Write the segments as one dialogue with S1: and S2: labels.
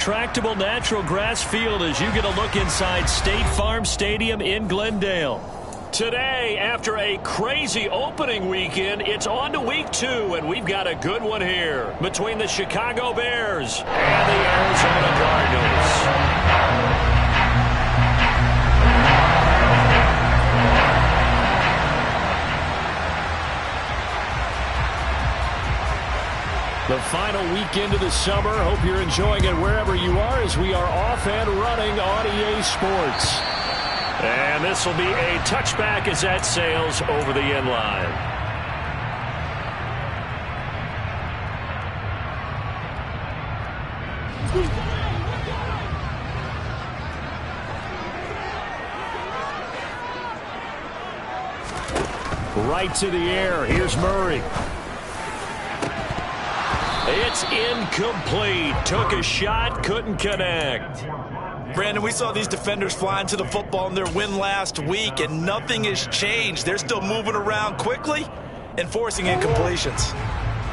S1: Tractable natural grass field as you get a look inside State Farm Stadium in Glendale. Today, after a crazy opening weekend, it's on to week 2, and we've got a good one here between the Chicago Bears and the Arizona Cardinals. The final weekend of the summer. Hope you're enjoying it wherever you are as we are off and running on EA Sports. And this will be a touchback as that sails over the end line. Right to the air. Here's Murray. It's incomplete. Took a shot, couldn't connect.
S2: Brandon, we saw these defenders flying to the football in their win last week, and nothing has changed. They're still moving around quickly and forcing incompletions.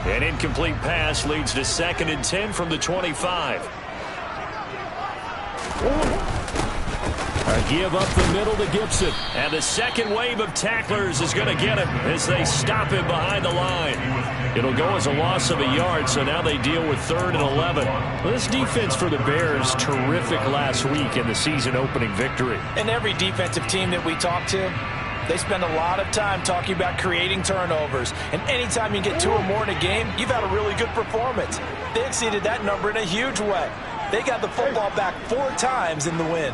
S1: An incomplete pass leads to 2nd and 10 from the 25. A give up the middle to Gibson. And the second wave of tacklers is going to get him as they stop him behind the line. It'll go as a loss of a yard, so now they deal with 3rd and 11. Well, this defense for the Bears, terrific last week in the season-opening victory.
S2: And every defensive team that we talk to, they spend a lot of time talking about creating turnovers. And anytime you get 2 or more in a game, you've had a really good performance. They exceeded that number in a huge way. They got the football back 4 times in the win.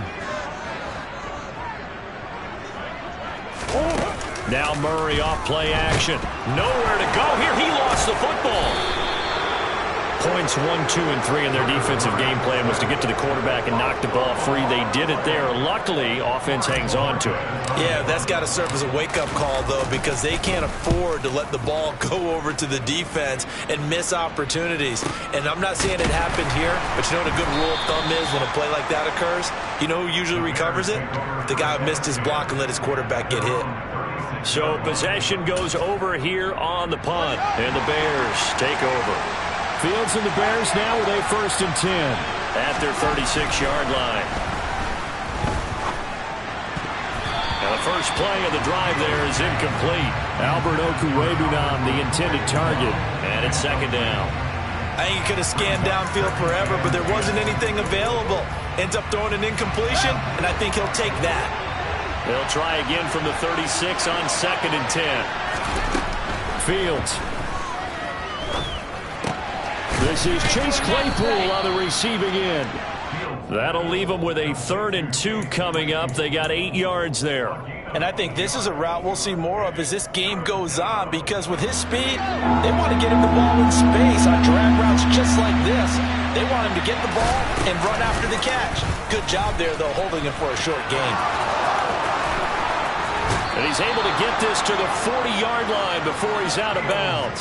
S1: Now Murray off play action. Nowhere to go here. He lost the football. Points 1, 2, and 3 in their defensive game plan was to get to the quarterback and knock the ball free. They did it there. Luckily, offense hangs on to it.
S2: Yeah, that's got to serve as a wake-up call, though, because they can't afford to let the ball go over to the defense and miss opportunities. And I'm not saying it happened here, but you know what a good rule of thumb is when a play like that occurs? You know who usually recovers it? The guy who missed his block and let his quarterback get hit.
S1: So possession goes over here on the punt, and the Bears take over. Fields and the Bears now with a 1st and 10 at their 36-yard line. Now the first play of the drive there is incomplete. Albert Okwuegbunam, the intended target, and it's 2nd down.
S2: I think he could have scanned downfield forever, but there wasn't anything available. Ends up throwing an incompletion, and I think he'll take that.
S1: They'll try again from the 36 on 2nd and 10. Fields. This is Chase Claypool on the receiving end. That'll leave them with a 3rd and 2 coming up. They got 8 yards there.
S2: And I think this is a route we'll see more of as this game goes on, because with his speed, they want to get him the ball in space on drag routes just like this. They want him to get the ball and run after the catch. Good job there, though, holding him for a short gain.
S1: And he's able to get this to the 40-yard line before he's out of bounds.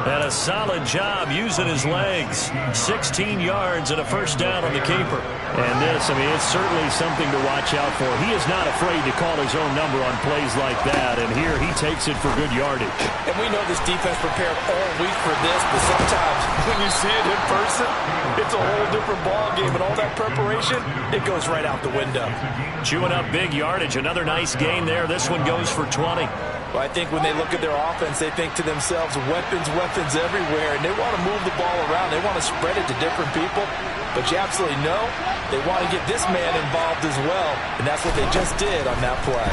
S1: And a solid job using his legs. 16 yards and a 1st down on the keeper. And this, I mean, it's certainly something to watch out for. He is not afraid to call his own number on plays like that. And here he takes it for good yardage.
S2: And we know this defense prepared all week for this, but sometimes when you see it in person, it's a whole different ball game. And all that preparation, it goes right out the window.
S1: Chewing up big yardage. Another nice gain there. This one goes for 20.
S2: Well, I think when they look at their offense, they think to themselves, weapons, weapons everywhere, and they want to move the ball around. They want to spread it to different people, but you absolutely know they want to get this man involved as well, and that's what they just did on that play.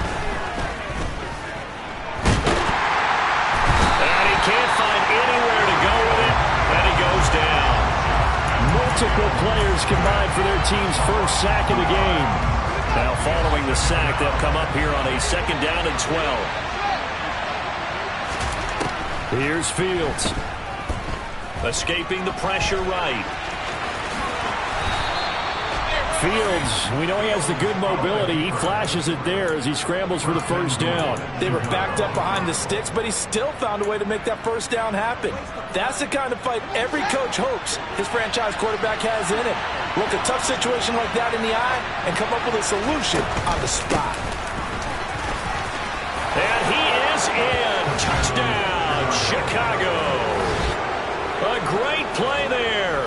S1: And he can't find anywhere to go with it, and he goes down. Multiple players combined for their team's 1st sack of the game. Now following the sack, they'll come up here on a 2nd down and 12. Here's Fields. Escaping the pressure right. Fields, we know he has the good mobility. He flashes it there as he scrambles for the 1st down.
S2: They were backed up behind the sticks, but he still found a way to make that 1st down happen. That's the kind of fight every coach hopes his franchise quarterback has in him. Look a tough situation like that in the eye and come up with a solution on the spot.
S1: And he is in. Touchdown, Chicago. A great play there.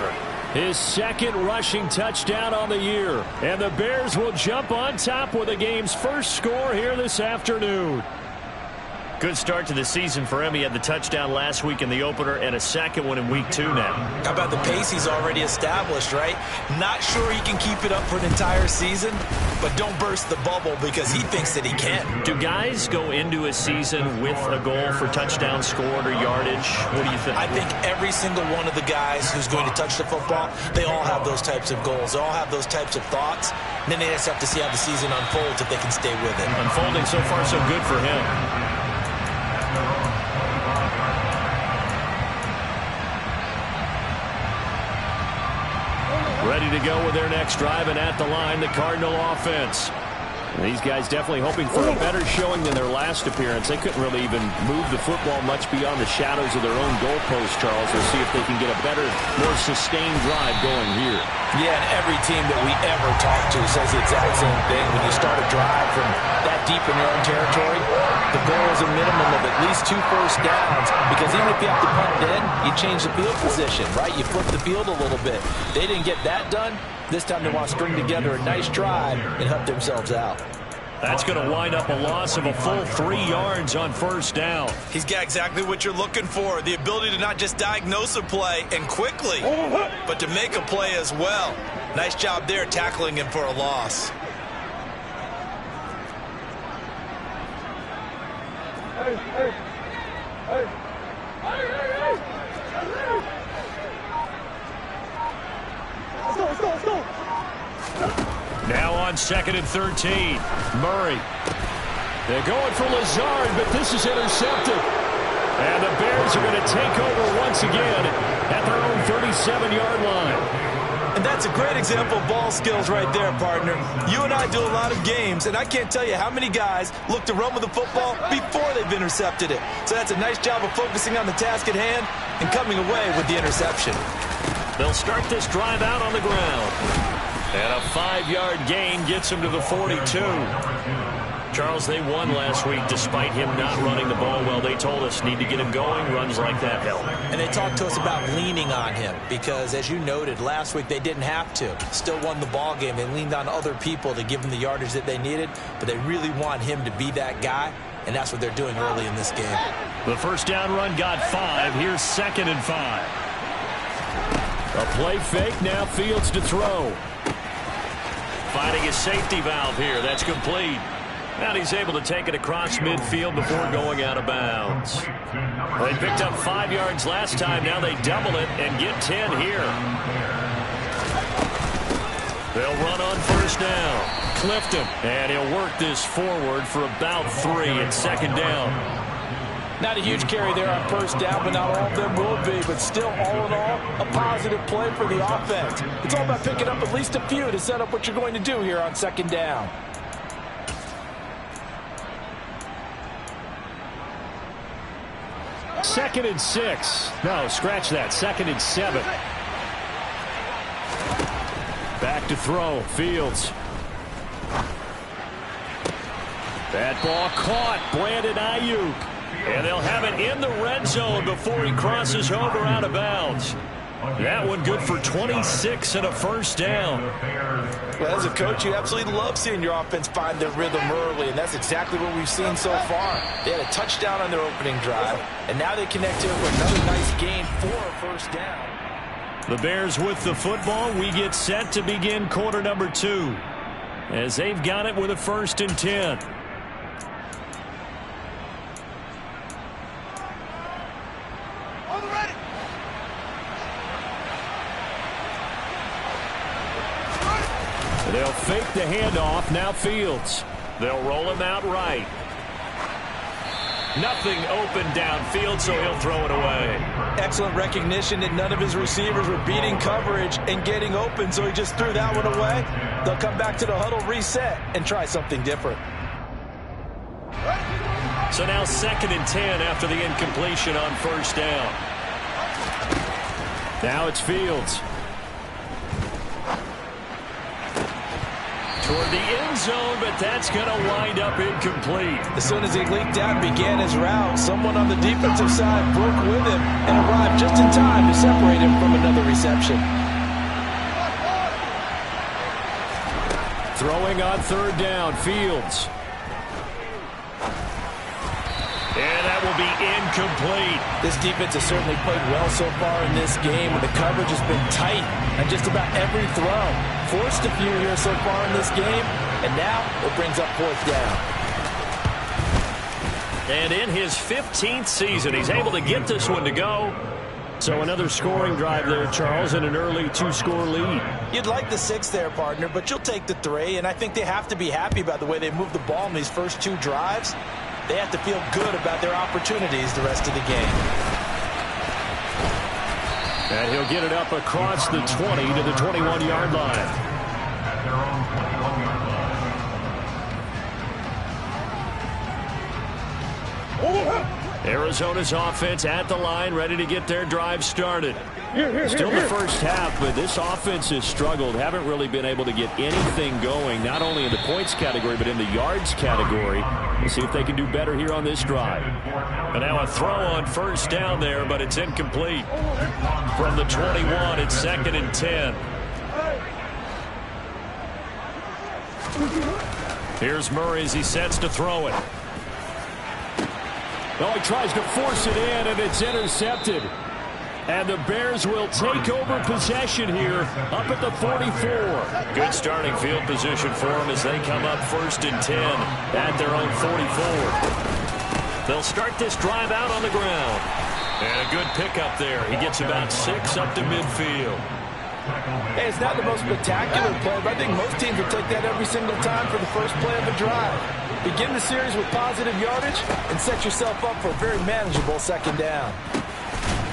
S1: His second rushing touchdown on the year. And the Bears will jump on top with the game's first score here this afternoon. Good start to the season for him. He had the touchdown last week in the opener and a second one in week 2 now.
S2: How about the pace he's already established, right? Not sure he can keep it up for an entire season, but don't burst the bubble because he thinks that he can.
S1: Do guys go into a season with a goal for touchdown scored or yardage? What do you think?
S2: I think every single one of the guys who's going to touch the football, they all have those types of goals. They all have those types of thoughts. And then they just have to see how the season unfolds if they can stay with it.
S1: Unfolding so far so good for him. Ready to go with their next drive, and at the line, the Cardinal offense. These guys definitely hoping for a better showing than their last appearance. They couldn't really even move the football much beyond the shadows of their own goalpost, Charles. We'll see if they can get a better, more sustained drive going here.
S2: Yeah, and every team that we ever talk to says the exact same thing. When you start a drive from that deep in your own territory, the goal is a minimum of at least 2 first downs, because even if you have to punt dead, you change the field position, right? You flip the field a little bit. They didn't get that done. This time they want to string together a nice drive and help themselves out.
S1: That's going to wind up a loss of a full 3 yards on first down.
S2: He's got exactly what you're looking for, the ability to not just diagnose a play and quickly, but to make a play as well. Nice job there tackling him for a loss.
S3: Let's go.
S1: Now on 2nd and 13. Murray. They're going for Lazard, but this is intercepted. And the Bears are going to take over once again at their own 37-yard line.
S2: And that's a great example of ball skills right there, partner. You and I do a lot of games, and I can't tell you how many guys look to run with the football before they've intercepted it. So that's a nice job of focusing on the task at hand and coming away with the interception.
S1: They'll start this drive out on the ground. And a 5-yard gain gets him to the 42. Charles, they won last week despite him not running the ball well. They told us need to get him going. Runs like that help.
S2: And they talked to us about leaning on him because, as you noted, last week they didn't have to. Still won the ball game. They leaned on other people to give them the yardage that they needed, but they really want him to be that guy, and that's what they're doing early in this game.
S1: The first down run got 5. Here's 2nd and 5. A play fake. Now Fields to throw. Finding his safety valve here. That's complete. And he's able to take it across midfield before going out of bounds. Well, they picked up 5 yards last time. Now they double it and get 10 here. They'll run on first down. Clifton. And he'll work this forward for about 3 and 2nd down.
S2: Not a huge carry there on first down, but not all of them will be. But still, all in all, a positive play for the offense. It's all about picking up at least a few to set up what you're going to do here on 2nd down.
S1: Second and 6. No, scratch that. 2nd and 7. Back to throw. Fields. That ball caught. Brandon Ayuk. And they'll have it in the red zone before he crosses over out of bounds. That one good for 26 and a first down.
S2: Well, as a coach, you absolutely love seeing your offense find their rhythm early, and that's exactly what we've seen so far. They had a touchdown on their opening drive, and now they connect it with another nice gain for a first down.
S1: The Bears with the football. We get set to begin quarter number 2 as they've got it with a 1st and 10. They'll fake the handoff. Now Fields. They'll roll him out right. Nothing open downfield, so he'll throw it away.
S2: Excellent recognition that none of his receivers were beating coverage and getting open, so he just threw that one away. They'll come back to the huddle, reset, and try something different.
S1: So now 2nd and 10 after the incompletion on first down. Now it's Fields. Toward the end zone, but that's going to wind up incomplete.
S2: As soon as he leaked out and began his route, someone on the defensive side broke with him and arrived just in time to separate him from another reception.
S1: Throwing on third down, Fields. And that will be incomplete.
S2: This defense has certainly played well so far in this game, and the coverage has been tight on just about every throw. Forced a few here so far in this game, and now it brings up fourth down.
S1: And in his 15th season, he's able to get this one to go. So another scoring drive there, Charles, and an early 2-score lead.
S2: You'd like the 6 there, partner, but you'll take the 3, and I think they have to be happy about the way they moved the ball in these first 2 drives. They have to feel good about their opportunities the rest of the game.
S1: And he'll get it up across the 20 to the 21-yard line. Arizona's offense at the line, ready to get their drive started. Still the first half, but this offense has struggled. Haven't really been able to get anything going, not only in the points category, but in the yards category. We'll see if they can do better here on this drive. And now a throw on first down there, but it's incomplete. From the 21, it's 2nd and 10. Here's Murray as he sets to throw it. Oh, he tries to force it in, and it's intercepted. And the Bears will take over possession here up at the 44. Good starting field position for them as they come up 1st and 10 at their own 44. They'll start this drive out on the ground. And a good pickup there. He gets about 6 up to midfield.
S2: Hey, it's not the most spectacular play, but I think most teams will take that every single time for the first play of a drive. Begin the series with positive yardage and set yourself up for a very manageable 2nd down.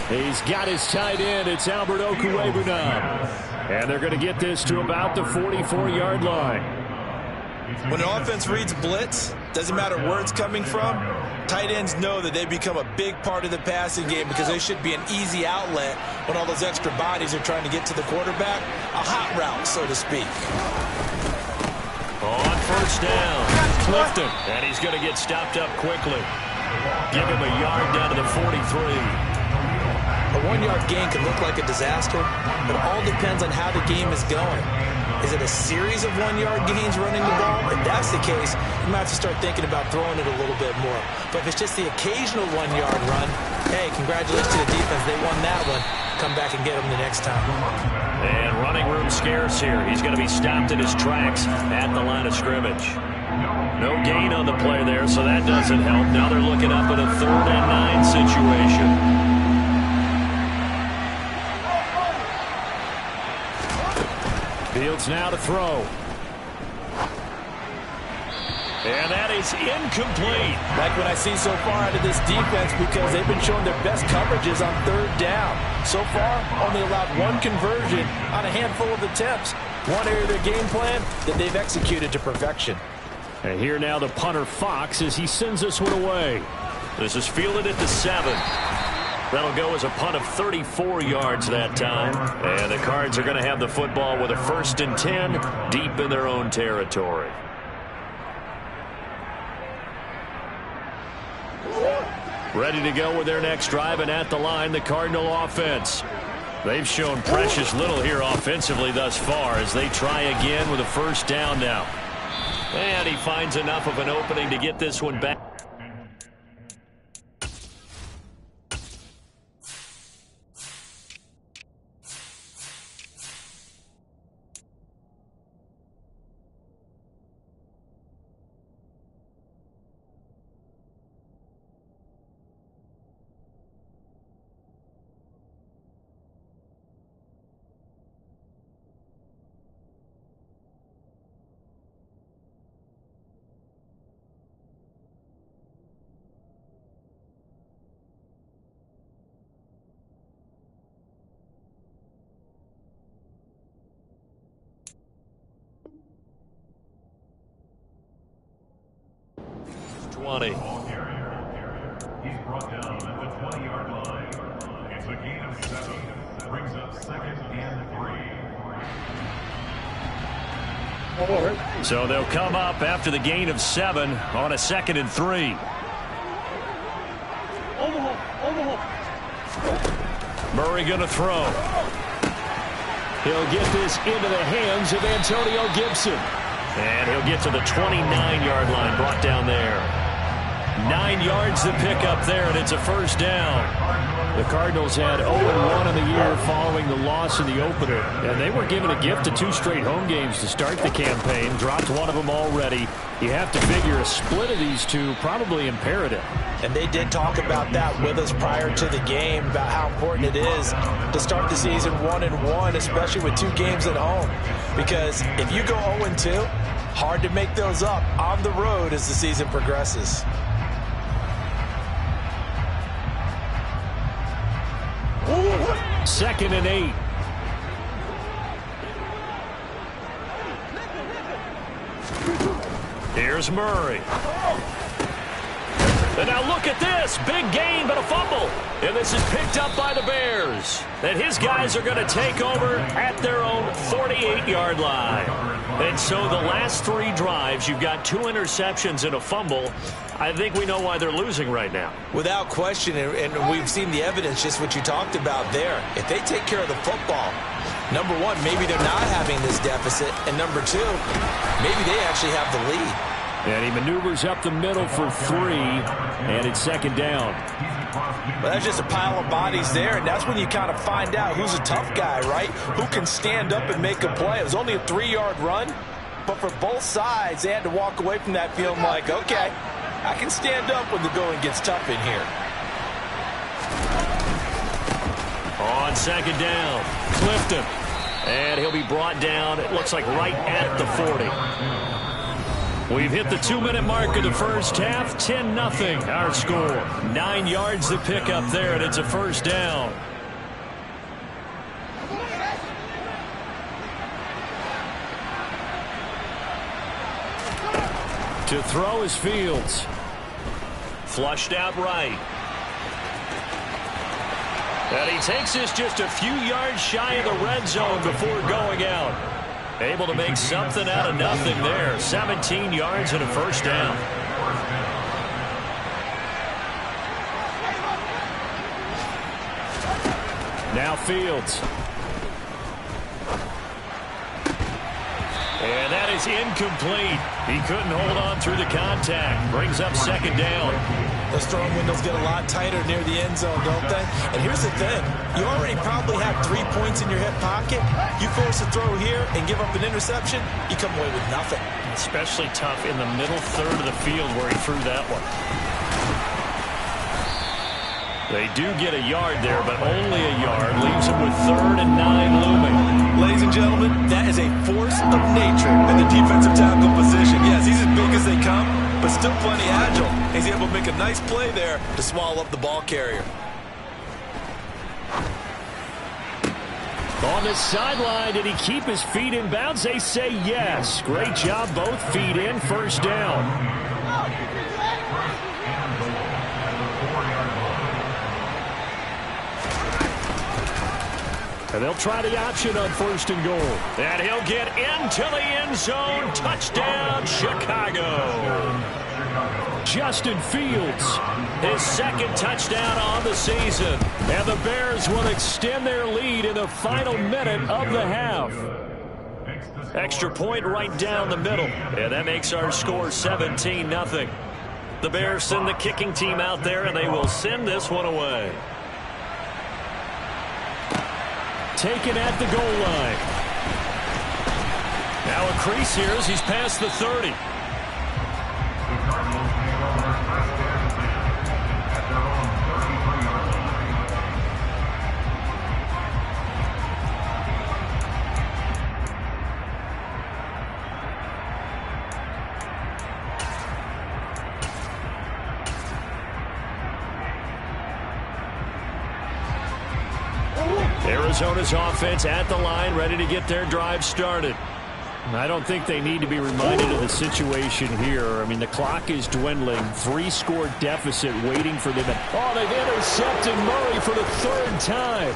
S1: He's got his tight end. It's Albert Okwuegbunam. And they're going to get this to about the 44-yard line.
S2: When an offense reads blitz, doesn't matter where it's coming from, tight ends know that they become a big part of the passing game because they should be an easy outlet when all those extra bodies are trying to get to the quarterback. A hot route, so to speak.
S1: On first down, Clifton. And he's going to get stopped up quickly. Give him a yard down to the 43.
S2: A 1-yard gain can look like a disaster, but it all depends on how the game is going. Is it a series of 1-yard gains running the ball? If that's the case, you might have to start thinking about throwing it a little bit more. But if it's just the occasional 1-yard run, hey, congratulations to the defense. They won that one. Come back and get them the next time.
S1: And running room scarce here. He's going to be stopped in his tracks at the line of scrimmage. No gain on the play there, so that doesn't help. Now they're looking up at a 3rd and 9 situation. Fields now to throw. And that is incomplete.
S2: Like what I see so far out of this defense because they've been showing their best coverages on 3rd down. So far, only allowed 1 conversion on a handful of attempts. One area of their game plan that they've executed to perfection.
S1: And here now the punter Fox as he sends this one away. This is fielded at the 7. That'll go as a punt of 34 yards that time. And the Cards are going to have the football with a 1st and 10 deep in their own territory. Ready to go with their next drive, and at the line, the Cardinal offense. They've shown precious little here offensively thus far as they try again with a 1st down now. And he finds enough of an opening to get this one back.
S3: He's brought down at the 20-yard line. It's a gain of 7. Brings up 2nd and 3.
S1: So they'll come up after the gain of 7 on a 2nd and 3. Murray going to throw. He'll get this into the hands of Antonio Gibson. And he'll get to the 29-yard line, brought down there. 9 yards to pick up there, and it's a first down. The Cardinals had 0-1 in the year following the loss in the opener, and they were given a gift of 2 straight home games to start the campaign. Dropped one of them already. You have to figure a split of these two probably imperative.
S2: And they did talk about that with us prior to the game, about how important it is to start the season 1-1, especially with 2 games at home. Because if you go 0-2, hard to make those up on the road as the season progresses.
S1: Second and 8. Here's Murray. And now look at this. Big gain, but a fumble. And this is picked up by the Bears. And his guys are going to take over at their own 48-yard line. And so the last 3 drives, you've got 2 interceptions and a fumble. I think we know why they're losing right now.
S2: Without question, and we've seen the evidence, just what you talked about there. If they take care of the football, number 1, maybe they're not having this deficit. And number 2, maybe they actually have the lead.
S1: And he maneuvers up the middle for 3, and it's second down.
S2: Well, that's just a pile of bodies there, and that's when you kind of find out who's a tough guy, right? Who can stand up and make a play. It was only a 3-yard run, but for both sides, they had to walk away from that feeling like, okay, I can stand up when the going gets tough in here.
S1: On second down, Clifton. And he'll be brought down, it looks like right at the 40. We've hit the 2-minute mark of the first half. 10-0 our score. 9 yards to pick up there, and it's a first down. To throw is Fields. Flushed out right. And he takes this just a few yards shy of the red zone before going out. Able to make something out of nothing there. 17 yards and a first down. Now Fields. And that is incomplete. He couldn't hold on through the contact. Brings up second down.
S2: Those throwing windows get a lot tighter near the end zone, don't they? And here's the thing. You already probably have 3 points in your hip pocket. You force a throw here and give up an interception, you come away with nothing.
S1: Especially tough in the middle third of the field where he threw that one. They do get a yard there, but only a yard. Leaves him with 3rd and 9 looming.
S2: Ladies and gentlemen, that is a force of nature in the defensive tackle position. Yes, he's as big as they come, but still plenty agile. He's able to make a nice play there to swallow up the ball carrier.
S1: On the sideline, did he keep his feet in bounds? They say yes. Great job, both feet in, first down. And they'll try the option on 1st and goal. And he'll get into the end zone. Touchdown, Chicago. Justin Fields, his 2nd touchdown on the season. And the Bears will extend their lead in the final minute of the half. Extra point right down the middle. And that makes our score 17-0. The Bears send the kicking team out there, and they will send this one away. Taken at the goal line. Now a crease here as he's past the 30. Arizona's offense at the line, ready to get their drive started. I don't think they need to be reminded of the situation here. I mean, the clock is dwindling. 3-score deficit waiting for them. Oh, they've intercepted Murray for the 3rd time.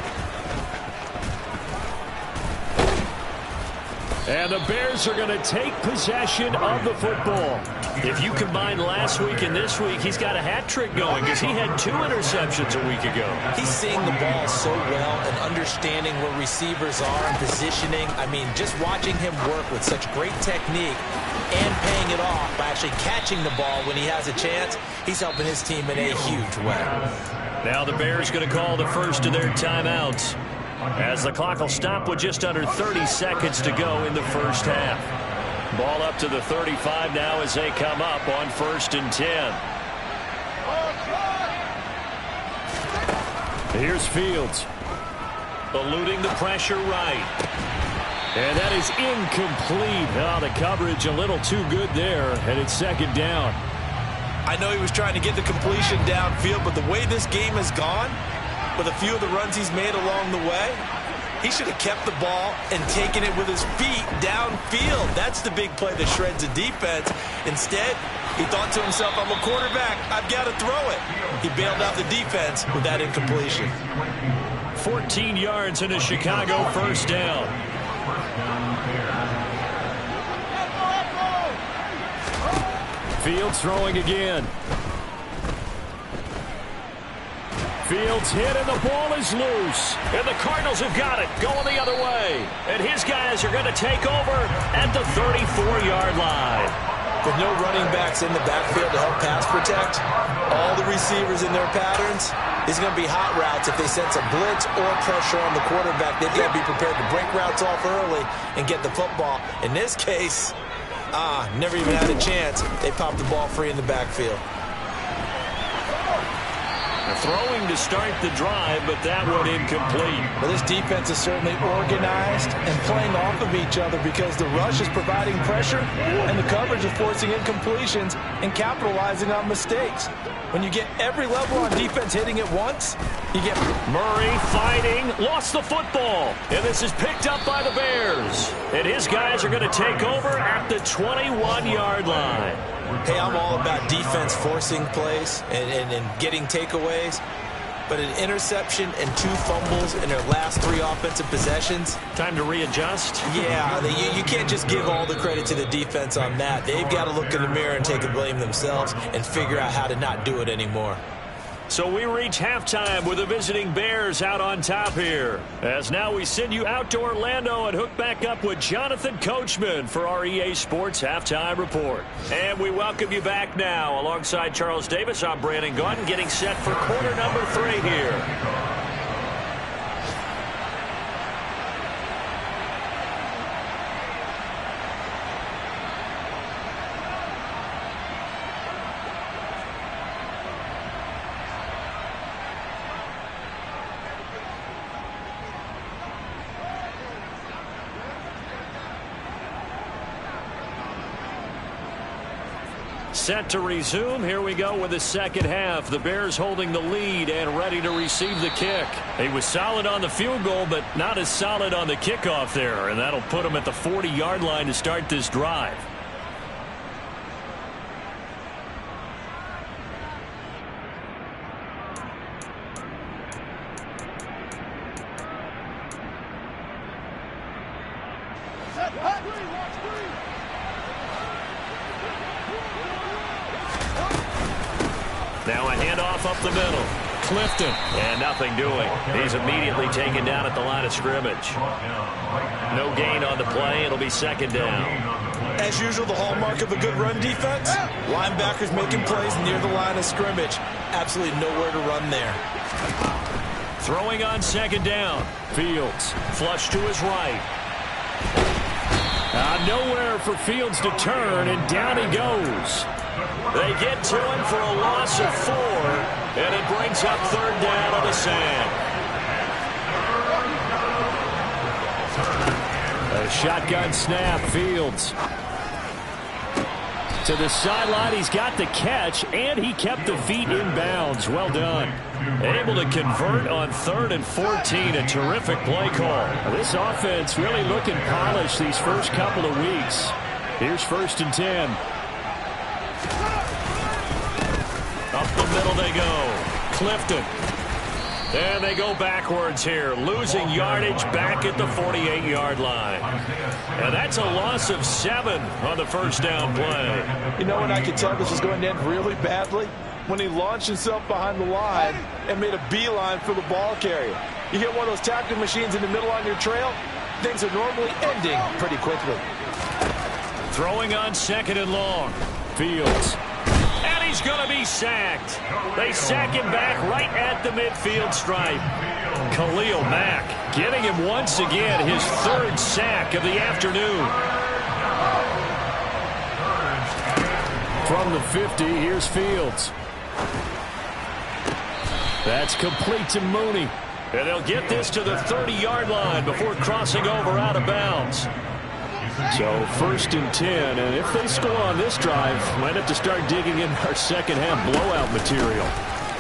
S1: And the Bears are going to take possession of the football. If you combine last week and this week, he's got a hat trick going because he had 2 interceptions a week ago.
S2: He's seeing the ball so well and understanding where receivers are and positioning. I mean, just watching him work with such great technique and paying it off by actually catching the ball when he has a chance, he's helping his team in a huge way.
S1: Now the Bears going to call the first of their timeouts, as the clock will stop with just under 30 seconds to go in the first half. Ball up to the 35 now as they come up on 1st and 10. Here's Fields. Eluding the pressure right. And that is incomplete. Oh, the coverage a little too good there, and it's 2nd down.
S2: I know he was trying to get the completion downfield, but the way this game has gone, with a few of the runs he's made along the way, he should have kept the ball and taken it with his feet downfield. That's the big play that shreds a defense. Instead, he thought to himself, I'm a quarterback, I've got to throw it. He bailed out the defense with that incompletion.
S1: 14 yards in a Chicago 1st down. Fields throwing again. Fields hit and the ball is loose. And the Cardinals have got it going the other way. And his guys are going to take over at the 34-yard line.
S2: With no running backs in the backfield to help pass protect, all the receivers in their patterns, it's going to be hot routes if they sense a blitz or pressure on the quarterback. They've got to be prepared to break routes off early and get the football. In this case, never even had a chance. They popped the ball free in the backfield.
S1: Throwing to start the drive, but that one incomplete.
S2: Well, this defense is certainly organized and playing off of each other because the rush is providing pressure and the coverage is forcing incompletions and capitalizing on mistakes. When you get every level on defense hitting at once, you get...
S1: Murray fighting, lost the football, and this is picked up by the Bears. And his guys are going to take over at the 21-yard line.
S2: Hey, I'm all about defense forcing plays and getting takeaways. But an interception and 2 fumbles in their last 3 offensive possessions.
S1: Time to readjust?
S2: Yeah, you can't just give all the credit to the defense on that. They've got to look in the mirror and take the blame themselves and figure out how to not do it anymore.
S1: So we reach halftime with the visiting Bears out on top here. As now we send you out to Orlando and hook back up with Jonathan Coachman for our EA Sports Halftime Report. And we welcome you back now. Alongside Charles Davis, I'm Brandon Gaudin, getting set for quarter number 3 here. Set to resume. Here we go with the second half. The Bears holding the lead and ready to receive the kick. He was solid on the field goal, but not as solid on the kickoff there, and that'll put him at the 40-yard line to start this drive. Now a handoff up the middle. Clifton. And nothing doing. He's immediately taken down at the line of scrimmage. No gain on the play. It'll be 2nd down.
S2: As usual, the hallmark of a good run defense, linebackers making plays near the line of scrimmage. Absolutely nowhere to run there.
S1: Throwing on 2nd down. Fields. Flush to his right. Nowhere for Fields to turn, and down he goes. They get to him for a loss of 4, and it brings up 3rd down on the sand. A shotgun snap, Fields. To the sideline, he's got the catch, and he kept the feet in bounds. Well done. Able to convert on 3rd and 14, a terrific play call. This offense really looking polished these first couple of weeks. Here's 1st and 10. Up the middle they go. Clifton. And they go backwards here, losing yardage back at the 48-yard line. And that's a loss of 7 on the first down play.
S2: You know when I could tell this was going to end really badly? When he launched himself behind the line and made a beeline for the ball carrier. You get one of those tackling machines in the middle on your trail, things are normally ending pretty quickly.
S1: Throwing on 2nd and long. Fields. And he's going to be sacked. They sack him back right at the midfield stripe. Khalil Mack getting him once again his 3rd sack of the afternoon. From the 50, here's Fields. That's complete to Mooney. And they'll get this to the 30-yard line before crossing over out of bounds. So 1st and 10, and if they score on this drive, might have to start digging in our second-half blowout material.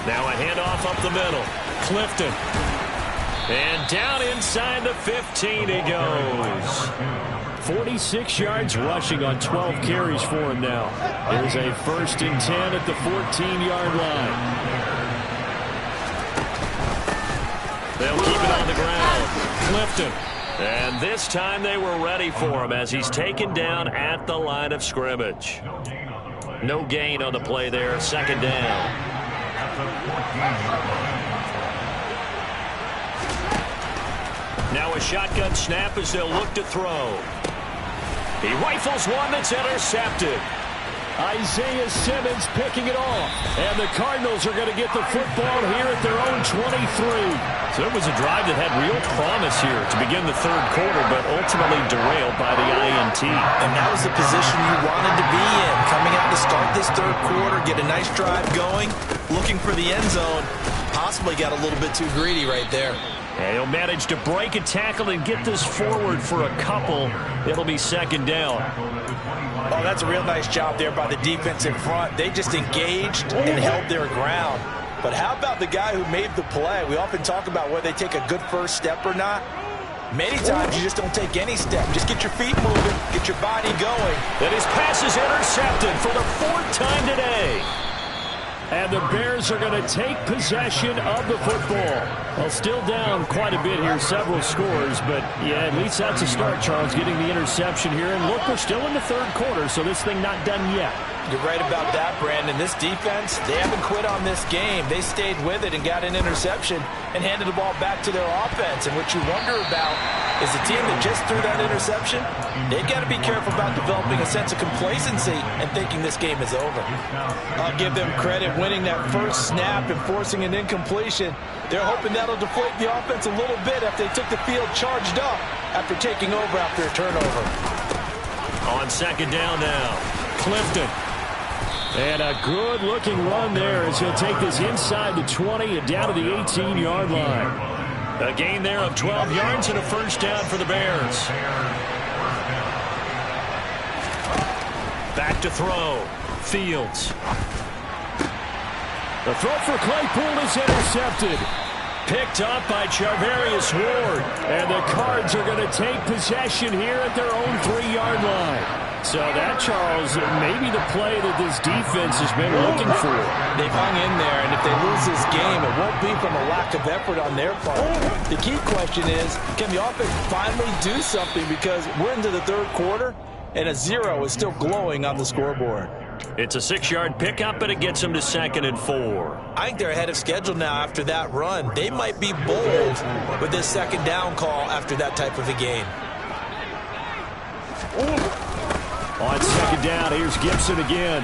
S1: Now a handoff up the middle. Clifton. And down inside the 15 he goes. 46 yards rushing on 12 carries for him now. There's a 1st and 10 at the 14-yard line. They'll keep it on the ground. Clifton. And this time they were ready for him as he's taken down at the line of scrimmage. No gain on the play there. 2nd down. Now a shotgun snap as they'll look to throw. He rifles one that's intercepted. Isaiah Simmons picking it off. And the Cardinals are going to get the football here at their own 23. So it was a drive that had real promise here to begin the 3rd quarter, but ultimately derailed by the INT.
S2: And that was the position you wanted to be in. Coming out to start this 3rd quarter, get a nice drive going, looking for the end zone. Possibly got a little bit too greedy right there.
S1: And he'll manage to break a tackle and get this forward for a couple. It'll be 2nd down.
S2: Oh, that's a real nice job there by the defense in front. They just engaged and held their ground. But how about the guy who made the play? We often talk about whether they take a good first step or not. Many times you just don't take any step. Just get your feet moving, get your body going.
S1: And his pass is intercepted for the 4th time today. And the Bears are going to take possession of the football. Well, still down quite a bit here, several scores, but yeah, at least that's a start, Charles, getting the interception here. And look, we're still in the 3rd quarter, so this thing not done yet.
S2: You're right about that, Brandon. This defense, they haven't quit on this game. They stayed with it and got an interception and handed the ball back to their offense. And what you wonder about is the team that just threw that interception, they've got to be careful about developing a sense of complacency and thinking this game is over. I'll give them credit winning that first snap and forcing an incompletion. They're hoping that'll deflate the offense a little bit after they took the field charged up after taking over after a turnover.
S1: On 2nd down now, Clifton. And a good-looking run there as he'll take this inside the 20 and down to the 18-yard line. A gain there of 12 yards and a 1st down for the Bears. Back to throw. Fields. The throw for Claypool is intercepted. Picked up by Charvarius Ward. And the Cards are going to take possession here at their own 3-yard line. So that, Charles, may be the play that this defense has been looking for.
S2: They've hung in there, and if they lose this game, it won't be from a lack of effort on their part. The key question is, can the offense finally do something? Because we're into the 3rd quarter, and a 0 is still glowing on the scoreboard.
S1: It's a 6-yard pickup, and it gets them to 2nd and 4.
S2: I think they're ahead of schedule now after that run. They might be bold with this 2nd down call after that type of a game.
S1: On 2nd down, here's Gibson again.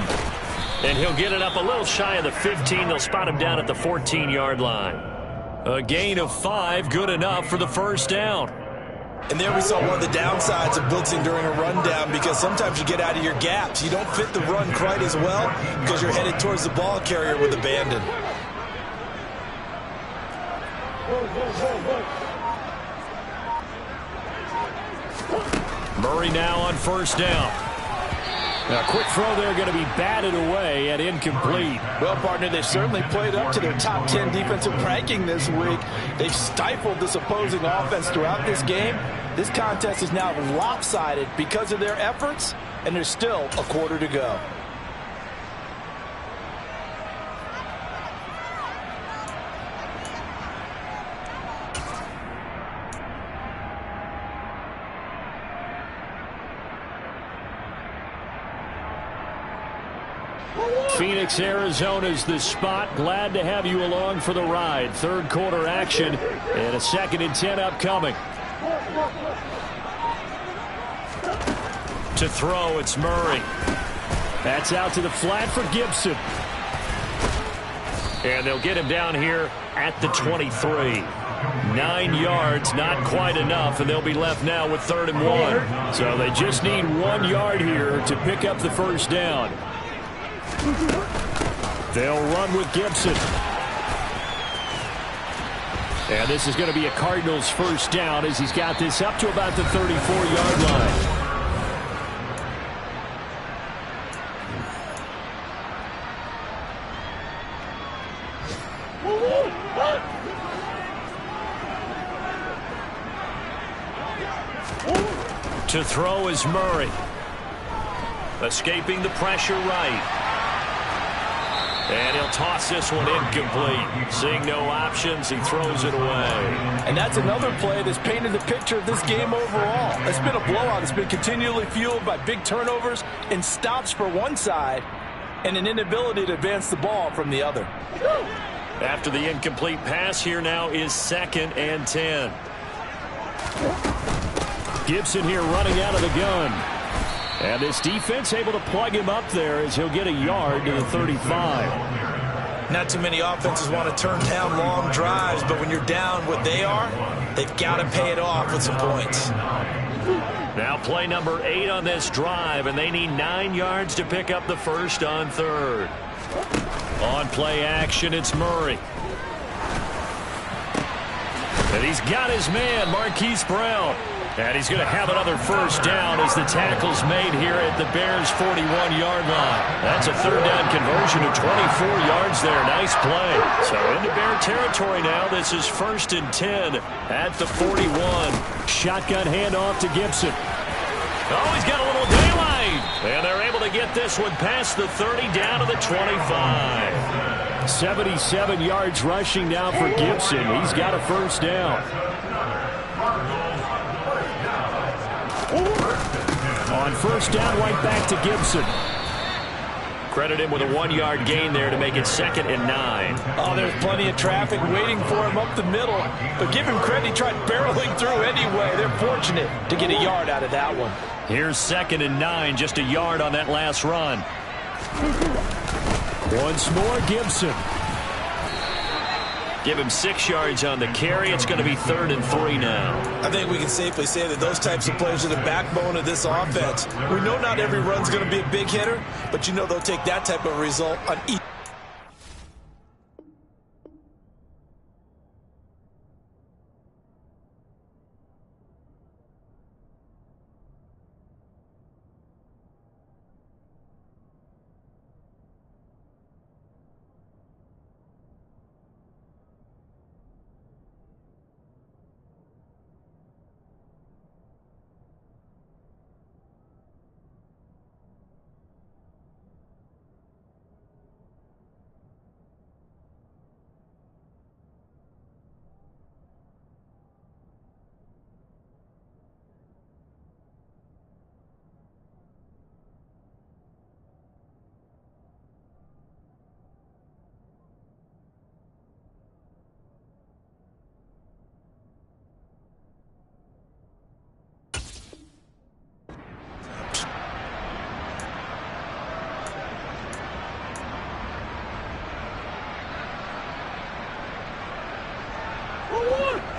S1: And he'll get it up a little shy of the 15. They'll spot him down at the 14-yard line. A gain of 5, good enough for the 1st down.
S2: And there we saw one of the downsides of blitzing during a rundown, because sometimes you get out of your gaps. You don't fit the run quite as well because you're headed towards the ball carrier with abandon.
S1: Murray now on 1st down. A quick throw there going to be batted away and incomplete.
S2: Well, partner, they've certainly played up to their top 10 defensive ranking this week. They've stifled this opposing offense throughout this game. This contest is now lopsided because of their efforts, and there's still a quarter to go.
S1: Phoenix, Arizona's the spot. Glad to have you along for the ride. Third quarter action and a 2nd and 10 upcoming. To throw, it's Murray. That's out to the flat for Gibson. And they'll get him down here at the 23. 9 yards, not quite enough, and they'll be left now with 3rd and 1. So they just need 1 yard here to pick up the first down. They'll run with Gibson. And this is going to be a Cardinals first down as he's got this up to about the 34-yard line. To throw is Murray. Escaping the pressure right. And he'll toss this one incomplete. Seeing no options, he throws it away.
S2: And that's another play that's painted the picture of this game overall. It's been a blowout. It's been continually fueled by big turnovers and stops for one side and an inability to advance the ball from the other.
S1: After the incomplete pass, here now is 2nd and 10. Gibson here running out of the gun. And this defense able to plug him up there as he'll get a yard to the 35.
S2: Not too many offenses want to turn down long drives, but when you're down what they are, they've got to pay it off with some points.
S1: Now play number 8 on this drive, and they need 9 yards to pick up the first on 3rd. On play action, it's Murray. And he's got his man, Marquise Brown. And he's going to have another first down as the tackle's made here at the Bears' 41-yard line. That's a 3rd down conversion of 24 yards there. Nice play. So into Bear territory now. This is 1st and 10 at the 41. Shotgun handoff to Gibson. Oh, he's got a little daylight. And they're able to get this one past the 30 down to the 25. 77 yards rushing now for Gibson. He's got a first down. On first down, right back to Gibson. Credit him with a 1-yard gain there to make it 2nd and 9.
S2: Oh, there's plenty of traffic waiting for him up the middle. But give him credit, he tried barreling through anyway. They're fortunate to get a yard out of that one.
S1: Here's 2nd and 9, just a yard on that last run. Once more, Gibson. Give him 6 yards on the carry. It's going to be 3rd and 3 now.
S2: I think we can safely say that those types of plays are the backbone of this offense. We know not every run's going to be a big hitter, but you know they'll take that type of result on each.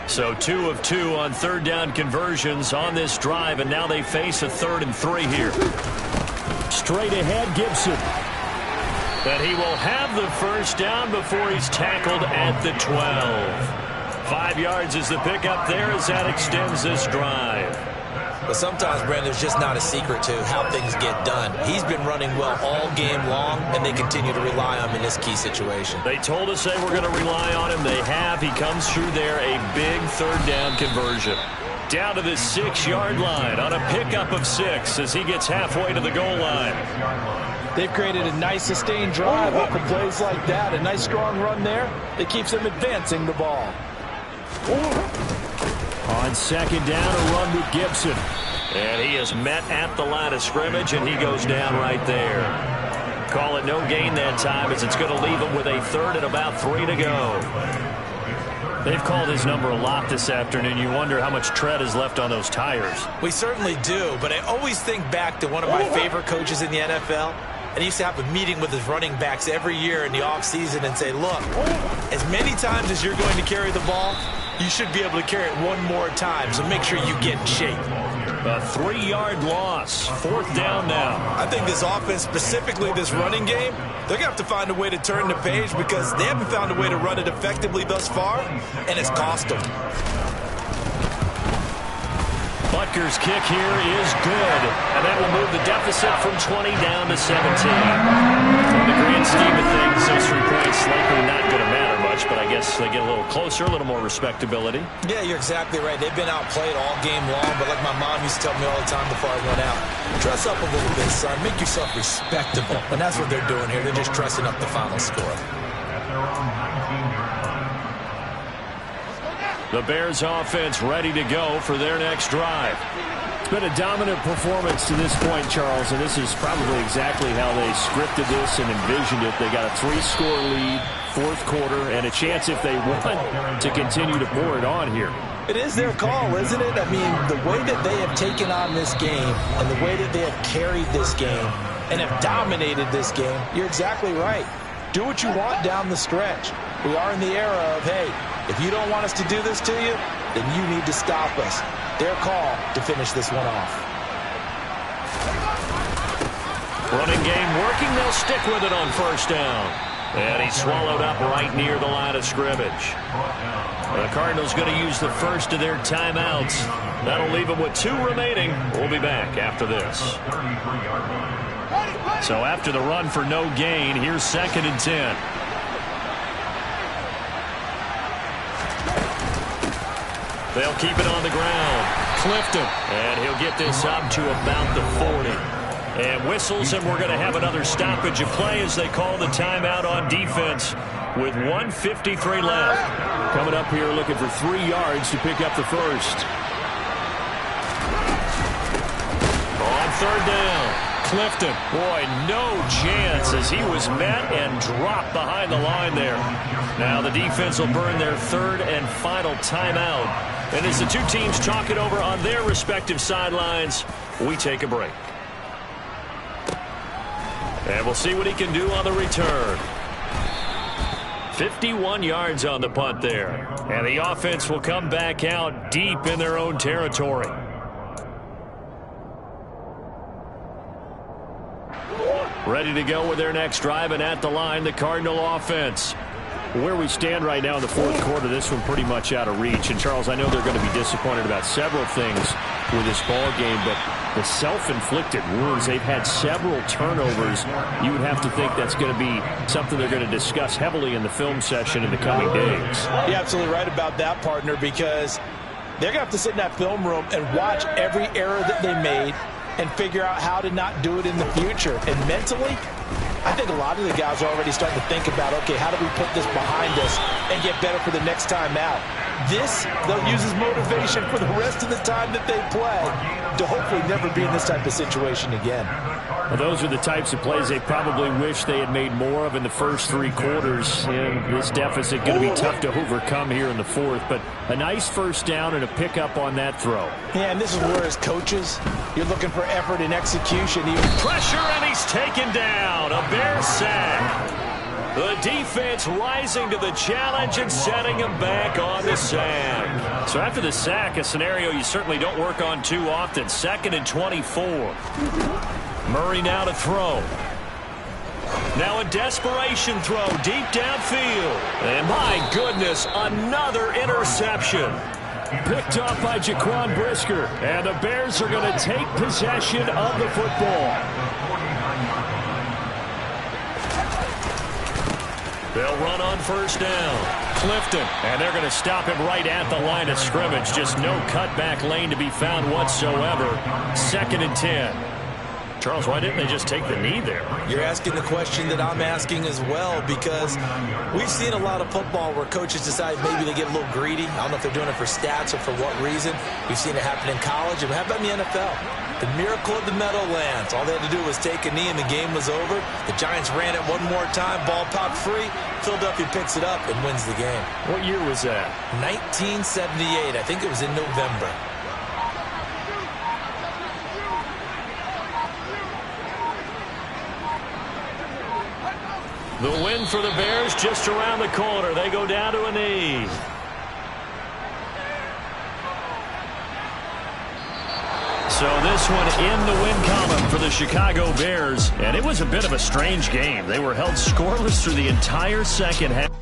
S1: So 2 of 2 on 3rd down conversions on this drive, and now they face a 3rd and 3 here. Straight ahead, Gibson. But he will have the first down before he's tackled at the 12. 5 yards is the pickup there as that extends this drive.
S2: But sometimes, Brandon, there's just not a secret to how things get done. He's been running well all game long, and they continue to rely on him in this key situation.
S1: They told us they were going to rely on him. They have. He comes through there, a big 3rd down conversion. Down to the 6-yard line on a pickup of 6 as he gets halfway to the goal line.
S2: They've created a nice sustained drive off of plays like that. A nice strong run there that keeps them advancing the ball.
S1: On 2nd down, a run with Gibson. And he is met at the line of scrimmage, and he goes down right there. call it no gain that time as it's going to leave him with a third and about 3 to go. They've called his number a lot this afternoon. You wonder how much tread is left on those tires.
S2: We certainly do, but I always think back to one of my favorite coaches in the NFL. And he used to have a meeting with his running backs every year in the offseason and say, look, as many times as you're going to carry the ball, you should be able to carry it one more time, so make sure you get in shape.
S1: A 3-yard loss. 4th down now.
S2: I think this offense, specifically this running game, they're going to have to find a way to turn the page because they haven't found a way to run it effectively thus far, and it's cost them.
S1: Butker's kick here is good, and that will move the deficit from 20 down to 17. In the grand scheme of things, those 3 points likely not going to matter much, but I guess they get a little closer, a little more respectability.
S2: Yeah, you're exactly right. They've been outplayed all game long, but like my mom used to tell me all the time before I went out, dress up a little bit, son. Make yourself respectable. And that's what they're doing here. They're just dressing up the final score.
S1: The Bears offense ready to go for their next drive.
S4: It's been a dominant performance to this point, Charles, and this is probably exactly how they scripted this and envisioned it. They got a 3-score lead, 4th quarter, and a chance if they want to continue to pour it on here.
S2: It is their call, isn't it? I mean, the way that they have taken on this game and the way that they have carried this game and have dominated this game, you're exactly right. Do what you want down the stretch. We are in the era of, hey, if you don't want us to do this to you, then you need to stop us. Their call to finish this one off.
S1: Running game working. They'll stick with it on 1st down. And he's swallowed up right near the line of scrimmage. The Cardinals going to use the first of their timeouts. That'll leave them with 2 remaining. We'll be back after this. So after the run for no gain, here's 2nd and 10. They'll keep it on the ground. Clifton. And he'll get this up to about the 40. And whistles, and we're going to have another stoppage of play as they call the timeout on defense with 1:53 left.
S4: Coming up here looking for 3 yards to pick up the first.
S1: On 3rd down, Clifton. Boy, no chance as he was met and dropped behind the line there. Now the defense will burn their 3rd and final timeout. And as the 2 teams talk it over on their respective sidelines, we take a break. And we'll see what he can do on the return. 51 yards on the punt there. And the offense will come back out deep in their own territory. Ready to go with their next drive, and at the line, the Cardinal offense.
S4: Where we stand right now in the 4th quarter, this one pretty much out of reach. And, Charles, I know they're going to be disappointed about several things with this ball game, but the self-inflicted wounds, they've had several turnovers. You would have to think that's going to be something they're going to discuss heavily in the film session in the coming days.
S2: You're absolutely right about that, partner, because they're going to have to sit in that film room and watch every error that they made and figure out how to not do it in the future. And mentally, I think a lot of the guys are already starting to think about, okay, how do we put this behind us and get better for the next time out? This, they'll use as motivation for the rest of the time that they play to hopefully never be in this type of situation again.
S4: Well, those are the types of plays they probably wish they had made more of in the first 3 quarters. And this deficit going to be tough to overcome here in the 4th. But a nice 1st down and a pickup on that throw.
S2: Yeah, and this is where, as coaches, you're looking for effort and execution.
S1: Pressure, and he's taken down. A Bear sack. The defense rising to the challenge and setting him back on the sack. So after the sack, a scenario you certainly don't work on too often. 2nd and 24. Murray now to throw. Now a desperation throw deep downfield. And my goodness, another interception.
S4: Picked off by Jaquan Brisker. And the Bears are going to take possession of the football.
S1: They'll run on 1st down. Clifton. And they're going to stop him right at the line of scrimmage. Just no cutback lane to be found whatsoever. 2nd and 10. Charles, why didn't they just take the knee there?
S2: You're asking the question that I'm asking as well, because we've seen a lot of football where coaches decide maybe they get a little greedy. I don't know if they're doing it for stats or for what reason. We've seen it happen in college, and how about in the NFL? The miracle of the Meadowlands. All they had to do was take a knee and the game was over. The Giants ran it one more time. Ball popped free. Philadelphia picks it up and wins the game.
S4: What year was that?
S2: 1978. I think it was in November.
S1: The win for the Bears just around the corner. They go down to a knee. So this one in the win column for the Chicago Bears. And it was a bit of a strange game. They were held scoreless through the entire second half.